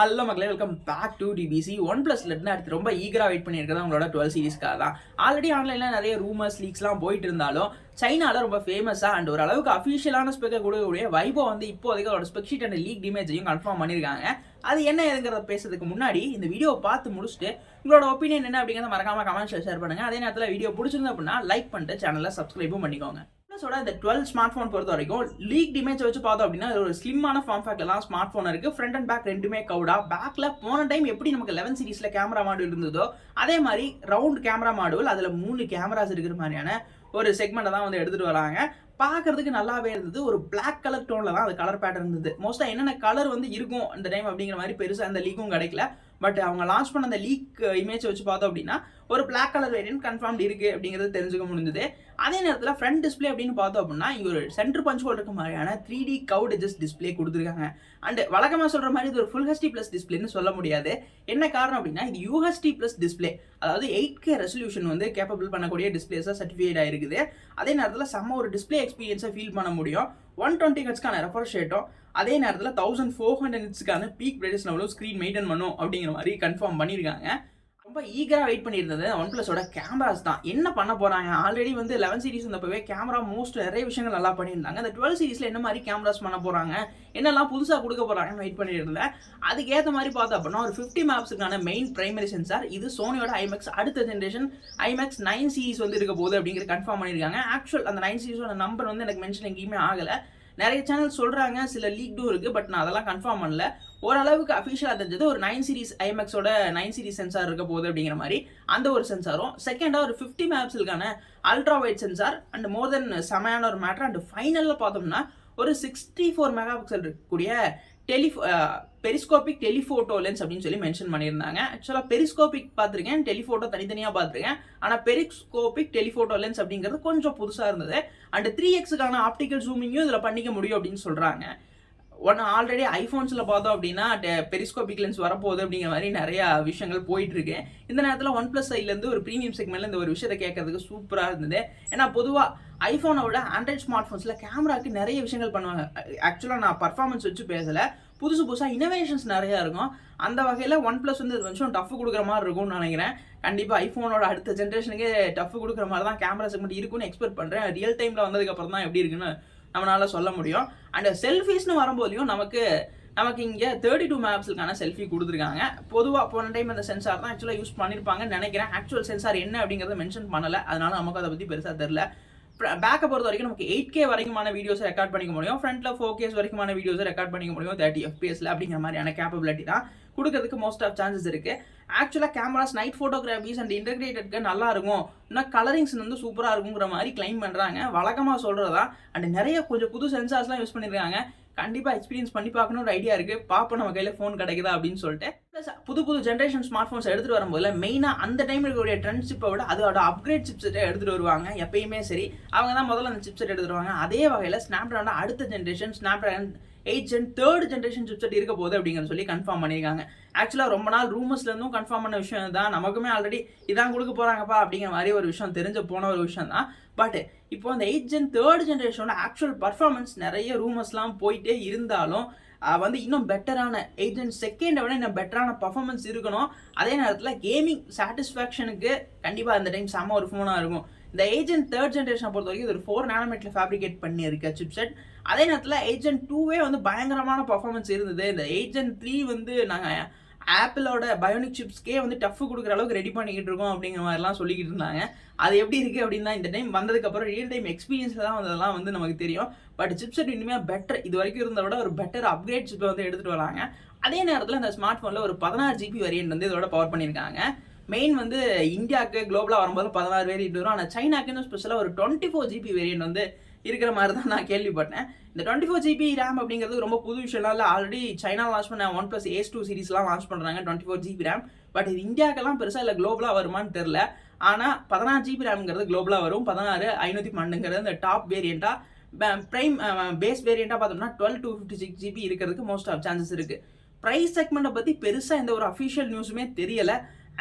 Hello மக்களே, welcome back to DBC. OnePlus அடுத்து ரொம்ப ஈகராக வெயிட் பண்ணியிருக்கிறது அவங்களோட 12 சீரிஸ்க்காக தான். ஆல்ரெடி ஆன்லைனில் நிறைய ரூமர்ஸ் லீக்ஸ்லாம் போயிட்டு இருந்தாலும் சைனாவில் ரொம்ப ஃபேமஸாக அண்ட் ஒரு அளவுக்கு அஃபிஷியலான ஸ்பெக்கை கொடுக்கக்கூடிய வைபோ வந்து இப்போதைக்கு அதோட ஸ்பெக் ஷீட் அண்ட் லீக் இமேஜையும் கன்ஃபார்ம் பண்ணியிருக்காங்க. அது என்ன ஏதுங்கிறத பேசுறதுக்கு முன்னாடி இந்த வீடியோவை பார்த்து முடிச்சுட்டு உங்களோட ஒப்பீனியன் என்ன அப்படிங்கிறத மறக்காம கமெண்ட்ஸில் ஷேர் பண்ணுங்க. அதே நேரத்தில் வீடியோ பிடிச்சிருந்தா அப்படின்னா லைக் பண்ணிட்டு சேனலை சப்ஸ்கிரைபும் பண்ணிக்கோங்க. இந்த 12 ஸ்மார்ட் போன் பொறுத்த வரைக்கும் லீக் இமேஜ் வச்சு பார்த்தோம் அப்படின்னா ஒரு ஸ்லிம்மான ஃபார்ம் ஃபேக்டர் தான் ஸ்மார்ட் போன் இருக்கு. ஃப்ரண்ட் அண்ட் பேக் ரெண்டுமே கவுடா. பேக்ல போன டைம் எப்படி நமக்கு 11 சீரிஸ்ல கேமரா மாடுல் இருந்ததோ அதே மாதிரி ரவுண்ட் கேமரா மாடுல், அதுல 3 கேமராஸ் இருக்கிற மாதிரியான ஒரு செக்மெண்ட்டை தான் வந்து எடுத்துட்டு வராங்க. பார்க்கறதுக்கு நல்லாவே இருந்தது. ஒரு பிளாக் கலர் டோன்ல தான் அது கலர் பேட்டர்ன் இருந்தது. மோஸ்டா என்னென்ன கலர் வந்து இருக்கும் இந்த டைம் அப்படிங்கிற மாதிரி பெருசா அந்த லீக்கும் கிடைக்கல. பட் அவங்க லான்ச் பண்ண அந்த லீக் இமேஜ் வச்சு பார்த்தோம் அப்படின்னா ஒரு பிளாக் கலர் வேரியன்ட் கன்ஃபார்ம் இருக்கு அப்படிங்கிறது தெரிஞ்சுக்க முடிஞ்சது. அதே நேரத்தில் ஃப்ரண்ட் டிஸ்பிளே அப்படின்னு பார்த்தோம் அப்படின்னா இங்க ஒரு சென்டர் பஞ்ச் ஹோல் இருக்க மாதிரியான 3D கவுட் எட்ஜஸ் டிஸ்பிளே கொடுத்துருக்காங்க. அண்ட் வழக்கமாக சொல்ற மாதிரி இது ஒரு ஃபுல் ஹெச்டி பிளஸ் டிஸ்பிளேன்னு சொல்ல முடியாது. என்ன காரணம் அப்படின்னா இது UHD பிளஸ் டிஸ்பிளே, அதாவது 8K ரெசல்யூஷன் வந்து கேப்பபிள் பண்ணக்கூடிய டிஸ்பிளேஸாக சர்டிஃபைட் ஆயிருக்குது. அதே நேரத்தில் செம்ம ஒரு டிஸ்பிளே எக்ஸ்பீரியன்ஸை ஃபீல் பண்ண முடியும். 120 ஹெர்ட்ஸ்க்கான ரெஃப்ரெஷ் ரேட்டும் அதே நேரத்தில் 1400 நிட்ஸ்க்கான பீக் பிரைட்னஸ் லெவலும் ஸ்க்ரீன் மெயின்டைன் பண்ணும் அப்படிங்கிற மாதிரி கன்ஃபார்ம் பண்ணியிருக்காங்க. ரொம்ப ஈகராக வெயிட் பண்ணியிருந்தது OnePlusோட கேமராஸ் தான். என்ன பண்ண போறாங்க? ஆல்ரெடி வந்து 11 சீரிஸ் வந்தப்பவே கேமரா நிறைய விஷயங்கள் நல்லா பண்ணியிருந்தாங்க. அந்த 12 சீரிஸ்ல என்ன மாதிரி கேமராஸ் பண்ண போறாங்க, என்னெல்லாம் புதுசாக கொடுக்க போறாங்கன்னு வெயிட் பண்ணியிருந்தேன். அதுக்கேற்ற மாதிரி பார்த்தோம் அப்படின்னா ஒரு 50 மேப்ஸுக்கான மெயின் பிரைமரி சென்சார், இது சோனியோட IMAX அடுத்த ஜென்ரேஷன் IMAX 9 சீரிஸ் வந்து இருக்க போகுது அப்படிங்கிறது கன்ஃபார்ம் பண்ணியிருக்காங்க. ஆக்சுவல் அந்த 9 சீரிஸோட நம்பர் வந்து எனக்கு மென்ஷன் எங்கேயுமே ஆகலை. நிறைய சேனல் சொல்றாங்க, சில லீக்டும் இருக்கு. பட் நான் அதெல்லாம் கன்ஃபார்ம் பண்ணல. ஓரளவுக்கு அஃபிஷியலாக தெரிஞ்சது ஒரு 9 சீரிஸ் IMAXோட 9 சீரிஸ் சென்சார் இருக்க போகுது அப்படிங்கிற மாதிரி அந்த ஒரு சென்சாரும், செகண்டா ஒரு 50 மேப்ஸுக்கான ultra wide sensor and more then செமையான ஒரு மேட்டர். அண்ட் ஃபைனலில் பார்த்தோம்னா ஒரு 64 மெகா பிக்சல் இருக்கக்கூடிய பெரிஸ்கோபிக் டெலிஃபோட்டோ லென்ஸ் அப்படின்னு சொல்லி மென்ஷன் பண்ணியிருந்தாங்க. ஆக்சுவலாக பெரிஸ்கோபிக் பார்த்துருக்கேன், டெலிஃபோட்டோ தனித்தனியாக பார்த்துருக்கேன். ஆனால் பெரிஸ்கோபிக் டெலிஃபோட்டோ லென்ஸ் அப்படிங்கிறது கொஞ்சம் புதுசாக இருந்தது. அண்ட் 3xக்கான ஆப்டிக்கல் ஜூமிங்கும் இதில் பண்ணிக்க முடியும் அப்படின்னு சொல்கிறாங்க. ஆல்ரெடி ஐஃபோன்ஸில் பார்த்தோம் அப்படின்னா பெரிஸ்கோபிக் லென்ஸ் வரப்போகுது அப்படிங்கிற மாதிரி நிறையா விஷயங்கள் போயிட்டு இருக்கு. இந்த நேரத்தில் OnePlus சைட்லேருந்து ஒரு ப்ரீமியம் செக்மெண்ட்ல இந்த ஒரு விஷயத்தை கேட்கறதுக்கு சூப்பராக இருந்தது. ஏன்னா பொதுவாக ஐஃபோனோட ஆண்ட்ராய்ட் ஸ்மார்ட் ஃபோன்ஸில் கேமராக்கு நிறைய விஷயங்கள் பண்ணுவாங்க. ஆக்சுவலாக நான் பர்ஃபார்மன்ஸ் வச்சு பேசலை, புதுசாக இனோவேஷன்ஸ் நிறையா இருக்கும். அந்த வகையில் OnePlus வந்து கொஞ்சம் டஃப் கொடுக்குற மாதிரி இருக்கும்னு நினைக்கிறேன். கண்டிப்பாக ஐஃபோனோட அடுத்த ஜென்ரேஷனுக்கு டஃப் கொடுக்குற மாதிரி தான் கேமரா செக்மெண்ட் இருக்குன்னு எக்ஸ்பெக்ட் பண்ணுறேன். ரியல் டைமில் வந்ததுக்கப்புறம் தான் எப்படி இருக்குன்னு நம்மளால சொல்ல முடியும். அண்ட் செல்ஃபீஸ்னு வரும்போதையும் நமக்கு இங்கே 32 மேப்ஸுக்கான செல்ஃபி கொடுத்துருக்காங்க. பொதுவாக போன டைம் அந்த சென்சார் தான் ஆக்சுவலாக யூஸ் பண்ணியிருப்பாங்கன்னு நினைக்கிறேன். ஆக்சுவல் சென்சார் என்ன அப்படிங்கிறத மென்ஷன் பண்ணலை, அதனால நமக்கு அதை பற்றி பெருசாக தெரியல. பேக்கை பொறுத்த வரைக்கும் நமக்கு 8K வரைக்குமான வீடியோஸை ரெக்கார்ட் பண்ணிக்க முடியும். ஃப்ரண்ட்ல 4K வரைக்குமான வீடியோஸை ரெக்கார்ட் பண்ணிக்க முடியும் 30 FPSல அப்படிங்கிற மாதிரியான கேப்பபிலிட்டி தான் கொடுக்கறதுக்கு மோஸ்ட் ஆஃப் சான்சஸ் இருக்கு. ஆக்சுவலாக கேமராஸ் நைட் ஃபோட்டோகிராஃபிஸ் அண்ட் இன்டெகிரேட்டட்க்கு நல்லா இருக்கும், இன்னும் கலரிங்ஸ் வந்து சூப்பராக இருக்குங்கிற மாதிரி கிளைம் பண்ணுறாங்க. வழக்கமாக சொல்கிறதா. அண்ட் நிறைய கொஞ்சம் புது சென்சார்ஸ்லாம் யூஸ் பண்ணியிருக்காங்க. கண்டிப்பாக எக்ஸ்பீரியன்ஸ் பண்ணி பார்க்கணும் ஒரு ஐடியா இருக்குது. பார்ப்போம் நம்ம கையில் ஃபோன் கிடைக்குதா அப்படின்னு சொல்லிட்டு. ப்ளஸ் புது ஜென்ரேஷன் ஸ்மார்ட் ஃபோன்ஸ் எடுத்துகிட்டு வரும்போது மெயினாக அந்த டைம் இருக்கக்கூடிய ட்ரெண்ட் சிப்பை விட அதோட அப்கிரேட் சிப்செட்டை எடுத்துகிட்டு வருவாங்க. எப்பயுமே சரி, அவங்க தான் முதல்ல அந்த சிப்செட் எடுத்துகிட்டு வருவாங்க. அதே வகையில் ஸ்னாப்ட்ராகனோட அடுத்த generation Snapdragon 8 Gen 3rd generation chipset இருக்க போகுது அப்படிங்கிறது சொல்லி கன்ஃபார்ம் பண்ணியிருக்காங்க. ஆக்சுவலாக ரொம்ப நாள் ரூமர்ஸ்லேருந்தும் கன்ஃபார்ம் பண்ண விஷயம் தான். நமக்குமே ஆல்ரெடி இதான் கொடுக்க போகிறாங்கப்பா அப்படிங்கிற மாதிரி ஒரு விஷயம் தெரிஞ்ச போன ஒரு விஷயம் தான். பட் இப்போ அந்த 8 Gen 3rd ஜென்ரேஷனோட ஆக்சுவல் பர்ஃபார்மன்ஸ் நிறைய ரூமர்ஸ்லாம் போயிட்டே இருந்தாலும் வந்து இன்னும் பெட்டரான 8 Gen 2nd விட இன்னும் பெட்டரான பர்ஃபார்மன்ஸ் இருக்கணும். அதே நேரத்தில் கேமிங் சாட்டிஸ்ஃபேக்ஷனுக்கு கண்டிப்பாக அந்த டைம் செம்ம ஒரு ஃபோனாக இருக்கும். இந்த 8 Gen 3rd ஜென்ரேஷனை பொறுத்த வரைக்கும் இது ஒரு 4 nanometer ஃபேப்ரிகேட் பண்ணியிருக்க சிப்செட். அதே நேரத்தில் 8 Gen 2 வந்து பயங்கரமான பர்ஃபார்மன்ஸ் இருந்தது. இந்த 8 Gen 3 வந்து நாங்கள் ஆப்பிளோட பயோனிக் சிப்ஸ்க்கே வந்து டஃப் கொடுக்குற அளவுக்கு ரெடி பண்ணிக்கிட்டு இருக்கோம் அப்படிங்கிற மாதிரிலாம் சொல்லிக்கிட்டு இருந்தாங்க. அது எப்படி இருக்குது அப்படின்னா இந்த டைம் வந்ததுக்கப்புறம் ரியல் டைம் எக்ஸ்பீரியன்ஸில் தான் அதெல்லாம் வந்து நமக்கு தெரியும். பட் சிப்செட் இனிமேல் பெட்டர், இது வரைக்கும் இருந்த விட ஒரு பெட்டர் அப்கிரேட் சிப்பை வந்து எடுத்துகிட்டு வராங்க. அதே நேரத்தில் இந்த ஸ்மார்ட் ஃபோனில் ஒரு 16 GB வேரியன்ட் வந்து இதோட பவர் பண்ணியிருக்காங்க. மெயின் வந்து இந்தியாவுக்கு குளோபலாக வரும்போது 16 வேரியன்ட் வரும். ஆனால் சைனாக்குன்னு ஸ்பெஷலாக ஒரு 24 GB வேரியன்ட் வந்து இருக்கிற மாதிரி தான் நான் கேள்விப்பட்டேன். இந்த 24 GB ரேம் அப்படிங்கிறது ரொம்ப புது விஷயம்லாம் இல்லை. ஆல்ரெடி சைனா லான்ச் பண்ண OnePlus Ace 2 சீரிஸ்லாம் லான்ச் பண்ணுறாங்க 24 GB ரேம். பட் இது இந்தியாவுக்கெல்லாம் பெருசாக இல்லை, குளோபலாக வருமானு தெரில. ஆனால் 16 GB ரேம்ங்கிறது குளோபலாக வரும். 16512 இந்த டாப் வேரியண்ட்டாக, ப்ரைம் பேஸ் வேரியண்ட்டாக பார்த்தோம்னா 12 to 56 GB இருக்கிறதுக்கு மோஸ்ட் ஆஃப் சான்சஸ் இருக்குது. ப்ரைஸ் செக்மெண்ட்டை பற்றி பெருசாக எந்த ஒரு அஃபிஷியல் நியூஸுமே தெரியலை.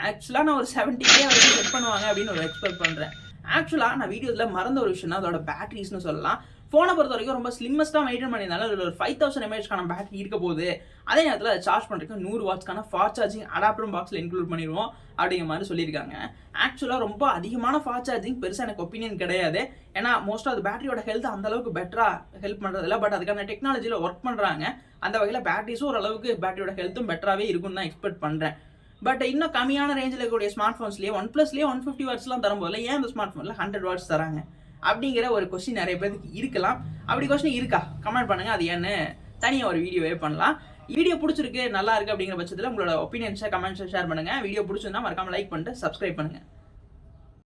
ஆக்சுவலாக நான் ஒரு 70K வரைக்கும் செட் பண்ணுவாங்க அப்படின்னு ஒரு எக்ஸ்பெக்ட் பண்ணுறேன். ஆக்சுவலாக நான் வீடியோவில் மறந்த ஒரு விஷயம் தான் அதோட பேட்டரிஸ்னு சொல்லலாம். ஃபோனை பொறுத்த வரைக்கும் ரொம்ப ஸ்லிம்மஸ்ட்டாக மெயின்டைன் பண்ணியிருந்தாலும் அதில் ஒரு 5000 mAhக்கான பேட்டரி இருக்க போகுது. அதே நேரத்தில் அதை சார்ஜ் பண்ணுறதுக்கு 100 வாட்ஸ்க்கான ஃபாஸ்ட் சார்ஜிங் அடாப்டரும் பாக்ஸில் இன்க்ளூட் பண்ணிடுவோம் அப்படிங்கிற மாதிரி சொல்லியிருக்காங்க. ஆக்சுவலாக ரொம்ப அதிகமான ஃபாஸ்ட் சார்ஜிங் பெருசாக எனக்கு ஒப்பீனியன் கிடையாது. ஏன்னா மோஸ்ட்டாக அது பேட்டரியோட ஹெல்த் அந்த அளவுக்கு பெட்டராக ஹெல்ப் பண்ணுறதில்ல. பட் அதுக்கான டெக்னாலஜியில் ஒர்க் பண்ணுறாங்க. அந்த வகையில் பேட்டரிஸும் ஓரளவுக்கு பேட்டரியோட ஹெல்த்தும் பெட்டராகவே இருக்கும்னு தான் எக்ஸ்பெக்ட் பண்ணுறேன். பட் இன்னும் கம்மியான ரேஞ்சில் இருக்கக்கூடிய ஸ்மார்ட் ஃபோன்ஸ்லேயே OnePlusலேயே 150 வாட்ஸ்லாம் தரும்போது ஏன் அந்த ஸ்மார்ட் ஃபோனில் 100 வாட்ஸ் தராங்க அப்படிங்கிற ஒரு கொஸ்டின் நிறைய பேருக்கு இருக்கலாம். அப்படி கொஸ்டின் இருக்கா கமெண்ட் பண்ணுங்க. அது ஏன்னு தனியாக ஒரு வீடியோவே பண்ணலாம். வீடியோ பிடிச்சிருக்கு நல்லா இருக்கு அப்படிங்கிற பட்சத்தில் உங்களோட ஒப்பீனியன்ஸை கமெண்ட்ஸை ஷேர் பண்ணுங்க. வீடியோ பிடிச்சிருந்தா மறக்காம லைக் பண்ணிட்டு சப்ஸ்கிரைப் பண்ணுங்க.